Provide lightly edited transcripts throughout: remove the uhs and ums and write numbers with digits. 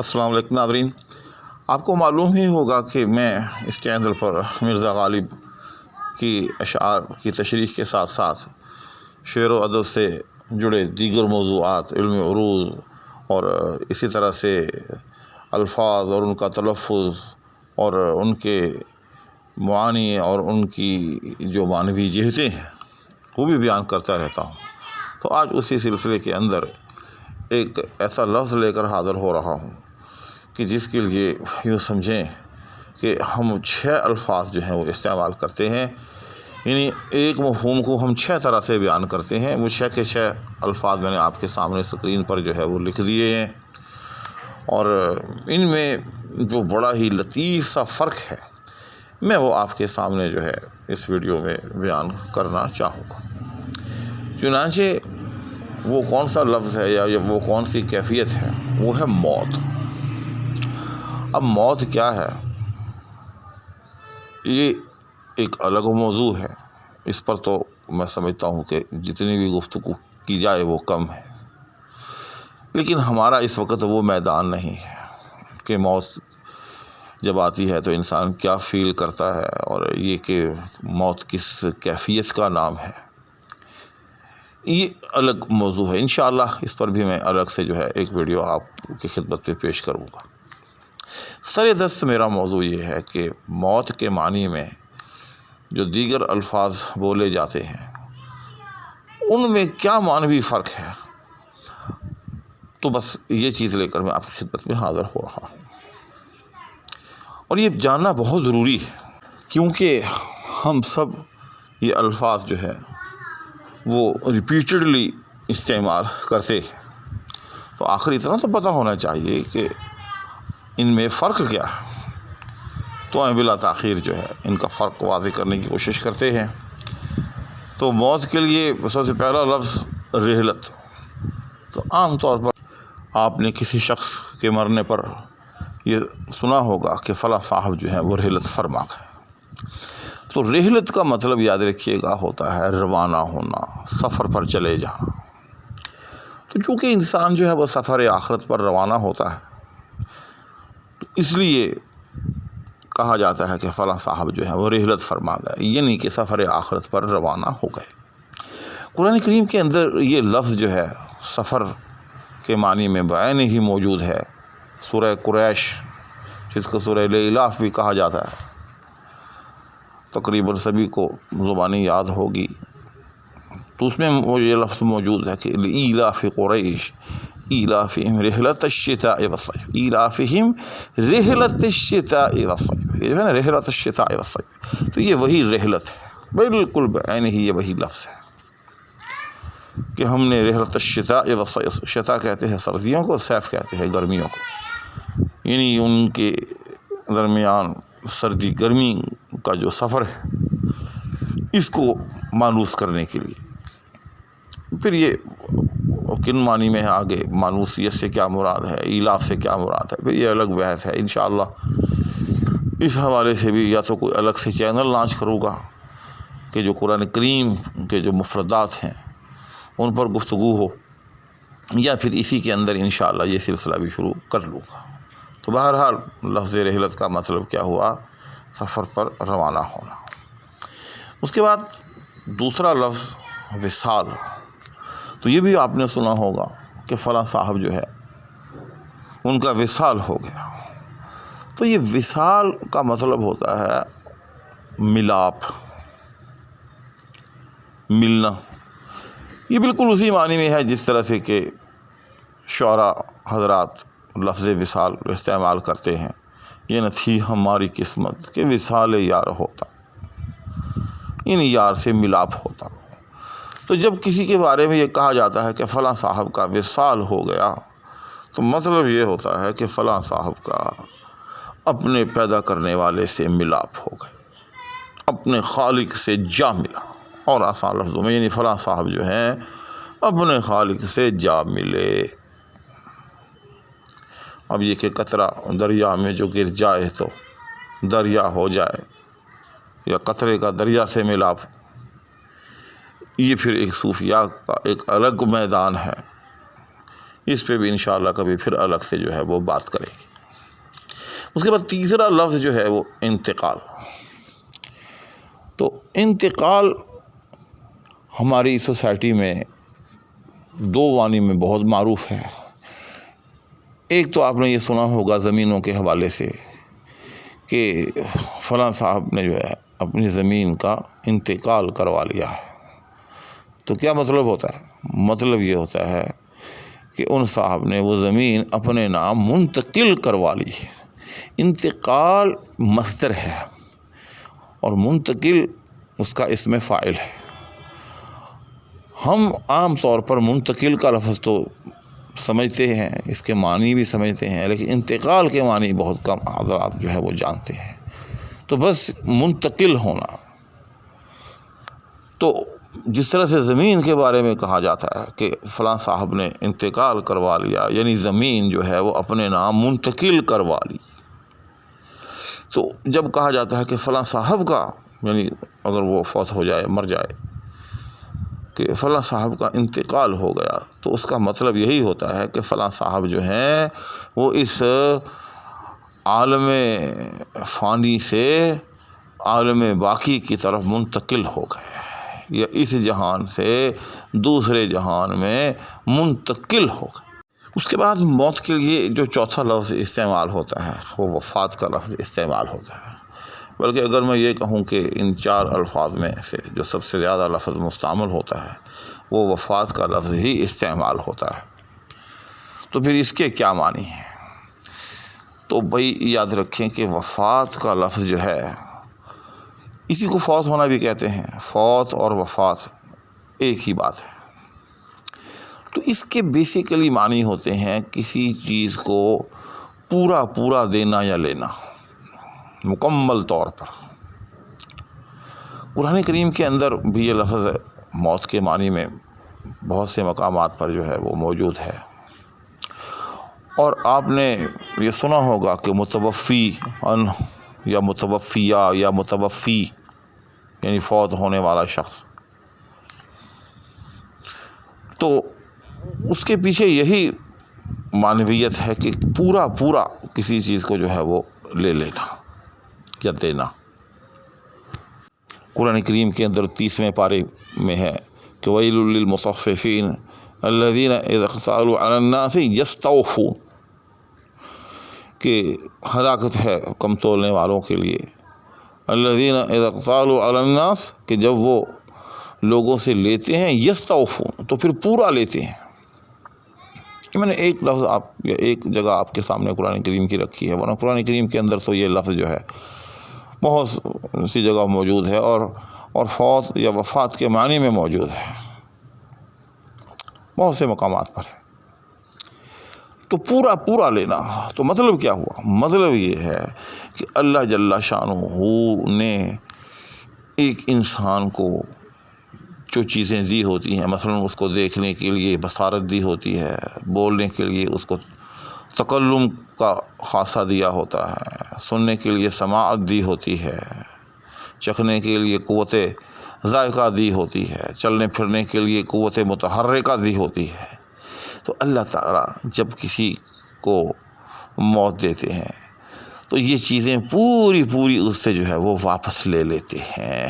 السلام علیکم ناظرین، آپ کو معلوم ہی ہوگا کہ میں اس چینل پر مرزا غالب کی اشعار کی تشریح کے ساتھ ساتھ شعر و ادب سے جڑے دیگر موضوعات، علم عروض اور اسی طرح سے الفاظ اور ان کا تلفظ اور ان کے معانی اور ان کی جو معنوی جہتیں ہیں وہ بھی بیان کرتا رہتا ہوں۔ تو آج اسی سلسلے کے اندر ایک ایسا لفظ لے کر حاضر ہو رہا ہوں کہ جس کے لیے یوں سمجھیں کہ ہم 6 الفاظ جو ہیں وہ استعمال کرتے ہیں، یعنی ایک مفہوم کو ہم 6 طرح سے بیان کرتے ہیں۔ وہ 6 کے 6 الفاظ میں نے آپ کے سامنے اسکرین پر جو ہے وہ لکھ دیے ہیں، اور ان میں جو بڑا ہی لطیف سا فرق ہے میں وہ آپ کے سامنے جو ہے اس ویڈیو میں بیان کرنا چاہوں گا۔ چنانچہ وہ کون سا لفظ ہے یا وہ کون سی کیفیت ہے، وہ ہے موت۔ اب موت کیا ہے، یہ ایک الگ موضوع ہے، اس پر تو میں سمجھتا ہوں کہ جتنی بھی گفتگو کی جائے وہ کم ہے، لیکن ہمارا اس وقت وہ میدان نہیں ہے کہ موت جب آتی ہے تو انسان کیا فیل کرتا ہے، اور یہ کہ موت کس کیفیت کا نام ہے، یہ الگ موضوع ہے۔ انشاءاللہ اس پر بھی میں الگ سے جو ہے ایک ویڈیو آپ کی خدمت پہ پیش کروں گا۔ سر دست میرا موضوع یہ ہے کہ موت کے معنی میں جو دیگر الفاظ بولے جاتے ہیں ان میں کیا معنوی فرق ہے، تو بس یہ چیز لے کر میں آپ کی خدمت میں حاضر ہو رہا ہوں، اور یہ جاننا بہت ضروری ہے کیونکہ ہم سب یہ الفاظ جو ہے وہ ریپیٹڈلی استعمال کرتے ہیں، تو آخر اتنا تو پتہ ہونا چاہیے کہ ان میں فرق کیا ہے۔ تو ہم بلا تاخیر جو ہے ان کا فرق واضح کرنے کی کوشش کرتے ہیں۔ تو موت کے لیے سب سے پہلا لفظ رحلت۔ تو عام طور پر آپ نے کسی شخص کے مرنے پر یہ سنا ہوگا کہ فلاں صاحب جو ہے وہ رحلت فرما گئے۔ تو رحلت کا مطلب یاد رکھیے گا ہوتا ہے روانہ ہونا، سفر پر چلے جانا۔ تو چونکہ انسان جو ہے وہ سفر آخرت پر روانہ ہوتا ہے، تو اس لیے کہا جاتا ہے کہ فلاں صاحب جو ہے وہ رحلت فرما گئے، یعنی کہ سفر آخرت پر روانہ ہو گئے۔ قرآن کریم کے اندر یہ لفظ جو ہے سفر کے معنی میں بعین ہی موجود ہے۔ سورہ قریش، جس کو سورہ الإعلاف بھی کہا جاتا ہے، تقریباً سبھی کو زبانی یاد ہوگی، تو اس میں وہ یہ لفظ موجود ہے کہ لإیلاف قریش ایلافہم رحلۃ الشتاء والصیف، ایلافہم رحلۃ الشتاء والصیف، یہ جو ہے نا رحلۃ الشتاء والصیف، تو یہ وہی رحلت ہے، بالکل بعین ہی یہ وہی لفظ ہے کہ ہم نے رحلۃ الشتاء والصیف، شتاء کہتے ہیں سردیوں کو، صیف کہتے ہیں گرمیوں کو، یعنی ان کے درمیان سردی گرمی کا جو سفر ہے اس کو مانوس کرنے کے لیے۔ پھر یہ کن معنی میں ہے، آگے مانوسیت سے کیا مراد ہے، ایلاف سے کیا مراد ہے، پھر یہ الگ بحث ہے۔ انشاءاللہ اس حوالے سے بھی یا تو کوئی الگ سے چینل لانچ کروں گا کہ جو قرآن کریم کے جو مفردات ہیں ان پر گفتگو ہو، یا پھر اسی کے اندر انشاءاللہ یہ سلسلہ بھی شروع کر لوں گا۔ تو بہرحال لفظ رحلت کا مطلب کیا ہوا، سفر پر روانہ ہونا۔ اس کے بعد دوسرا لفظ وصال۔ تو یہ بھی آپ نے سنا ہوگا کہ فلاں صاحب جو ہے ان کا وصال ہو گیا۔ تو یہ وصال کا مطلب ہوتا ہے ملاپ، ملنا۔ یہ بالکل اسی معنی میں ہے جس طرح سے کہ شعراء حضرات لفظ وصال استعمال کرتے ہیں، یہ نہ تھی ہماری قسمت کہ وصال یار ہوتا، یعنی یار سے ملاپ ہوتا۔ تو جب کسی کے بارے میں یہ کہا جاتا ہے کہ فلاں صاحب کا وصال ہو گیا، تو مطلب یہ ہوتا ہے کہ فلاں صاحب کا اپنے پیدا کرنے والے سے ملاپ ہو گئے، اپنے خالق سے جا ملا، اور آسان لفظوں میں یعنی فلاں صاحب جو ہیں اپنے خالق سے جا ملے۔ اب یہ کہ قطرہ دریا میں جو گر جائے تو دریا ہو جائے، یا قطرے کا دریا سے ملاپ، یہ پھر ایک صوفیاء کا ایک الگ میدان ہے اس پہ بھی انشاءاللہ کبھی پھر الگ سے جو ہے وہ بات کریں گے۔ اس کے بعد تیسرا لفظ جو ہے وہ انتقال۔ تو انتقال ہماری سوسائٹی میں دو معنی میں بہت معروف ہے۔ ایک تو آپ نے یہ سنا ہوگا زمینوں کے حوالے سے کہ فلاں صاحب نے جو ہے اپنی زمین کا انتقال کروا لیا ہے۔ تو کیا مطلب ہوتا ہے؟ مطلب یہ ہوتا ہے کہ ان صاحب نے وہ زمین اپنے نام منتقل کروا لی۔ انتقال مصدر ہے اور منتقل اس کا اسم فاعل ہے۔ ہم عام طور پر منتقل کا لفظ تو سمجھتے ہیں، اس کے معنی بھی سمجھتے ہیں، لیکن انتقال کے معنی بہت کم حضرات جو ہے وہ جانتے ہیں۔ تو بس منتقل ہونا، تو جس طرح سے زمین کے بارے میں کہا جاتا ہے کہ فلاں صاحب نے انتقال کروا لیا، یعنی زمین جو ہے وہ اپنے نام منتقل کروا لی۔ تو جب کہا جاتا ہے کہ فلاں صاحب کا، یعنی اگر وہ فوت ہو جائے، مر جائے، کہ فلاں صاحب کا انتقال ہو گیا، تو اس کا مطلب یہی ہوتا ہے کہ فلاں صاحب جو ہیں وہ اس عالم فانی سے عالم باقی کی طرف منتقل ہو گئے، یا اس جہان سے دوسرے جہان میں منتقل ہو گئے۔ اس کے بعد موت کے لیے جو چوتھا لفظ استعمال ہوتا ہے وہ وفات کا لفظ استعمال ہوتا ہے۔ بلکہ اگر میں یہ کہوں کہ ان چار الفاظ میں سے جو سب سے زیادہ لفظ مستعمل ہوتا ہے وہ وفات کا لفظ ہی استعمال ہوتا ہے۔ تو پھر اس کے کیا معنی ہیں؟ تو بھائی یاد رکھیں کہ وفات کا لفظ جو ہے، اسی کو فوت ہونا بھی کہتے ہیں۔ فوت اور وفات ایک ہی بات ہے۔ تو اس کے بیسیکلی معنی ہوتے ہیں کسی چیز کو پورا دینا یا لینا، مکمل طور پر۔ قرآن کریم کے اندر بھی یہ لفظ موت کے معنی میں بہت سے مقامات پر جو ہے وہ موجود ہے۔ اور آپ نے یہ سنا ہوگا کہ متوفی ان یا متوفیہ یا متوفی، یعنی فوت ہونے والا شخص، تو اس کے پیچھے یہی معنویت ہے کہ پورا کسی چیز کو جو ہے وہ لے لینا یا دینا۔ قرآن کریم کے اندر 30ویں پارے میں ہے کہ وَيْلٌ لِّلْمُطَفِّفِينَ الَّذِينَ إِذَا اكْتَالُوا عَلَى النَّاسِ يَسْتَوْفُونَ، کہ ہلاکت ہے کم تولنے والوں کے لیے۔ الَّذِينَ إِذَا اكْتَالُوا عَلَى النَّاسِ، کہ جب وہ لوگوں سے لیتے ہیں، یستوفون، تو پھر پورا لیتے ہیں۔ میں نے ایک لفظ ایک جگہ آپ کے سامنے قرآن کریم کی رکھی ہے، ورنہ قرآن کریم کے اندر تو یہ لفظ جو ہے بہت سی جگہ موجود ہے، اور فوت یا وفات کے معنی میں موجود ہے، بہت سے مقامات پر ہے۔ تو پورا لینا، تو مطلب کیا ہوا؟ مطلب یہ ہے کہ اللہ جل شانہ نے ایک انسان کو جو چیزیں دی ہوتی ہیں، مثلا اس کو دیکھنے کے لیے بصارت دی ہوتی ہے، بولنے کے لیے اس کو تکلم کا خاصہ دیا ہوتا ہے، سننے کے لیے سماعت دی ہوتی ہے، چکھنے کے لیے قوت ذائقہ دی ہوتی ہے، چلنے پھرنے کے لیے قوت متحرکہ دی ہوتی ہے۔ تو اللہ تعالیٰ جب کسی کو موت دیتے ہیں تو یہ چیزیں پوری اس سے جو ہے وہ واپس لے لیتے ہیں،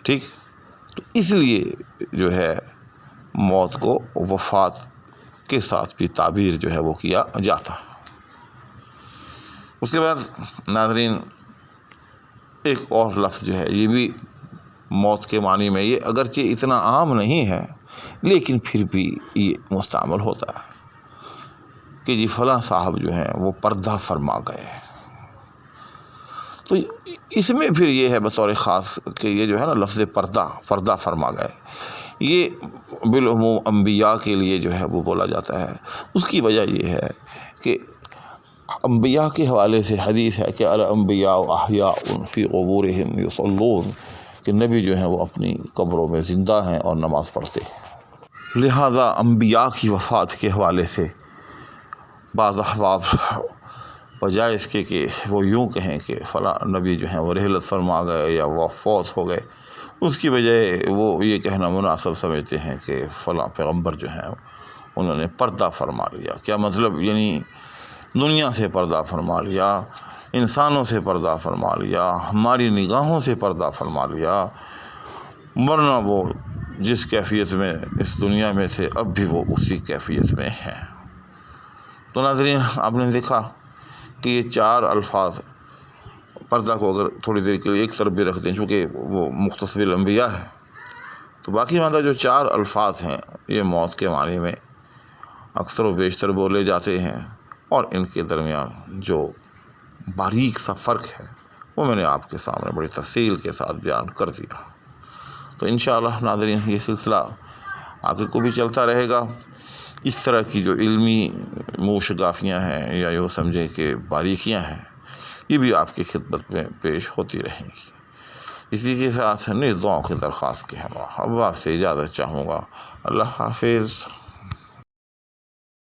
ٹھیک؟ تو اس لیے جو ہے موت کو وفات کے ساتھ بھی تعبیر جو ہے وہ کیا جاتا ہے۔ اس کے بعد ناظرین ایک اور لفظ جو ہے، یہ بھی موت کے معنی میں، یہ اگرچہ اتنا عام نہیں ہے لیکن پھر بھی یہ مستعمل ہوتا ہے کہ جی فلاں صاحب جو ہیں وہ پردہ فرما گئے۔ تو اس میں پھر یہ ہے بطور خاص کہ یہ جو ہے نا لفظ پردہ فرما گئے، یہ بالعموم انبیاء کے لیے جو ہے وہ بولا جاتا ہے۔ اس کی وجہ یہ ہے کہ انبیاء کے حوالے سے حدیث ہے کہ الانبیاء احیاء فی قبورہم یصلون، کہ نبی جو ہیں وہ اپنی قبروں میں زندہ ہیں اور نماز پڑھتے ہیں۔ لہذا انبیاء کی وفات کے حوالے سے بعض احباب بجائے اس کے کہ وہ یوں کہیں کہ فلاں نبی جو ہیں وہ رحلت فرما گئے یا وہ فوت ہو گئے، اس کی بجائے وہ یہ کہنا مناسب سمجھتے ہیں کہ فلاں پیغمبر جو ہیں انہوں نے پردہ فرما لیا. کیا مطلب؟ یعنی دنیا سے پردہ فرما لیا، انسانوں سے پردہ فرما لیا، ہماری نگاہوں سے پردہ فرما لیا، ورنہ وہ جس کیفیت میں اس دنیا میں سے اب بھی وہ اسی کیفیت میں ہیں. تو ناظرین، آپ نے دیکھا کہ یہ 4 الفاظ، پردہ کو اگر تھوڑی دیر کے لیے ایک طرف بھی رکھ دیں چونکہ وہ مختص بالانبیاء ہے، تو باقی ماندہ جو 4 الفاظ ہیں یہ موت کے معنی میں اکثر و بیشتر بولے جاتے ہیں، اور ان کے درمیان جو باریک سا فرق ہے وہ میں نے آپ کے سامنے بڑی تفصیل کے ساتھ بیان کر دیا. تو انشاءاللہ ناظرین یہ سلسلہ آگے کو بھی چلتا رہے گا. اس طرح کی جو علمی موشگافیاں ہیں یا یوں سمجھیں کہ باریکیاں ہیں، یہ بھی آپ کی خدمت میں پیش ہوتی رہیں گی. اسی کے ساتھ نیز دعاؤں کی درخواست کے ہمراہ اب آپ سے اجازت چاہوں گا. اللہ حافظ.